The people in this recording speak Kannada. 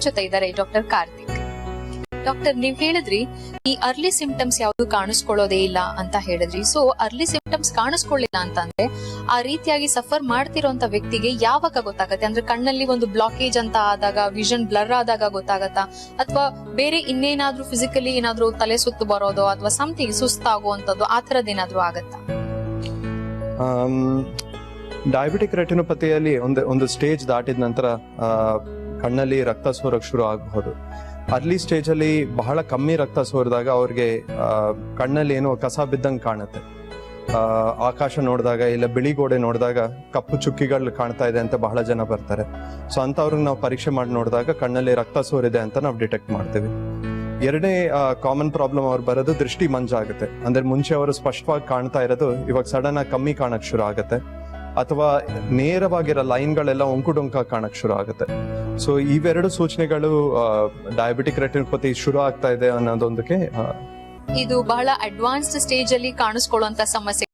ಜೊತೆ ಇದ್ದಾರೆ ಡಾಕ್ಟರ್ ಕಾರ್ತಿಕ್. ಡಾಕ್ಟರ್, ನೀವ್ ಹೇಳಿದ್ರಿ ಈ ಅರ್ಲಿ ಸಿಂಪ್ಟಮ್ಸ್ ಯಾವ್ದು ಕಾಣಿಸ್ಕೊಳ್ಳೋದೇ ಇಲ್ಲ ಅಂತ ಹೇಳಿದ್ರಿ. ಸೊ ಅರ್ಲಿ ಸಿಂಪ್ಟಮ್ಸ್ ಕಾಣಿಸ್ಕೊಳ್ಳಿಲ್ಲ ಅಂತಂದ್ರೆ ಆ ರೀತಿಯಾಗಿ ಸಫರ್ ಮಾಡ್ತಿರೋಂತ ವ್ಯಕ್ತಿಗೆ ಯಾವಾಗ ಗೊತ್ತಾಗತ್ತೆ? ಅಂದ್ರೆ ಕಣ್ಣಲ್ಲಿ ಒಂದು ಬ್ಲಾಕೇಜ್ ಅಂತ ಆದಾಗ, ವಿಷನ್ ಬ್ಲರ್ ಆದಾಗ ಗೊತ್ತಾಗತ್ತಾ, ಅಥವಾ ಬೇರೆ ಇನ್ನೇನಾದ್ರೂ ಫಿಸಿಕಲಿ ಏನಾದ್ರೂ ತಲೆ ಸುತ್ತು ಬರೋದು ಅಥವಾ ಸಮಥಿಂಗ್ ಸುಸ್ತಾಗುವಂತದ್ದು ಆ ತರದ್ ಏನಾದ್ರೂ ಆಗತ್ತಾ? ಡಯಾಬಿಟಿಕ್ ರೆಟಿನೋಪತಿಯಲ್ಲಿ ಒಂದು ಸ್ಟೇಜ್ ದಾಟಿದ ನಂತರ ಕಣ್ಣಲ್ಲಿ ರಕ್ತ ಸೋರಕ್ ಶುರು ಆಗಬಹುದು. ಅರ್ಲಿ ಸ್ಟೇಜ್ ಅಲ್ಲಿ ಬಹಳ ಕಮ್ಮಿ ರಕ್ತ ಸೋರಿದಾಗ ಅವ್ರಿಗೆ ಕಣ್ಣಲ್ಲಿ ಏನೋ ಕಸ ಬಿದ್ದಂಗೆ ಕಾಣುತ್ತೆ. ಆಕಾಶ ನೋಡಿದಾಗ ಇಲ್ಲ ಬಿಳಿ ಗೋಡೆ ನೋಡಿದಾಗ ಕಪ್ಪು ಚುಕ್ಕಿಗಳು ಕಾಣ್ತಾ ಇದೆ ಅಂತ ಬಹಳ ಜನ ಬರ್ತಾರೆ. ಸೊ ಅಂತವ್ರಿಗೆ ನಾವು ಪರೀಕ್ಷೆ ಮಾಡಿ ನೋಡಿದಾಗ ಕಣ್ಣಲ್ಲಿ ರಕ್ತ ಸೋರಿದೆ ಅಂತ ನಾವು ಡಿಟೆಕ್ಟ್ ಮಾಡ್ತೀವಿ. ಎರಡನೇ ಕಾಮನ್ ಪ್ರಾಬ್ಲಮ್ ಅವ್ರು ಬರೋದು ದೃಷ್ಟಿ ಮಂಜಾಗುತ್ತೆ. ಅಂದ್ರೆ ಮುಂಚೆ ಅವರು ಸ್ಪಷ್ಟವಾಗಿ ಕಾಣ್ತಾ ಇರೋದು ಇವಾಗ ಸಡನ್ ಆಗಿ ಕಮ್ಮಿ ಕಾಣಕ್ ಶುರು ಆಗುತ್ತೆ, ಅಥವಾ ನೇರವಾಗಿರೋ ಲೈನ್ಗಳೆಲ್ಲ ಒಂಕುಡೊಂಕ ಕಾಣಕ್ ಶುರು ಆಗುತ್ತೆ. ಸೊ ಇವೆರಡು ಸೂಚನೆಗಳು ಡಯಾಬಿಟಿಕ್ ರೆಟಿನೋಪತಿ ಶುರು ಆಗ್ತಾ ಇದೆ ಅನ್ನೋದೊಂದಕ್ಕೆ. ಇದು ಬಹಳ ಅಡ್ವಾನ್ಸ್ಡ್ ಸ್ಟೇಜ್ ಅಲ್ಲಿ ಕಾಣಿಸ್ಕೊಳ್ಳುವಂತ ಸಮಸ್ಯೆ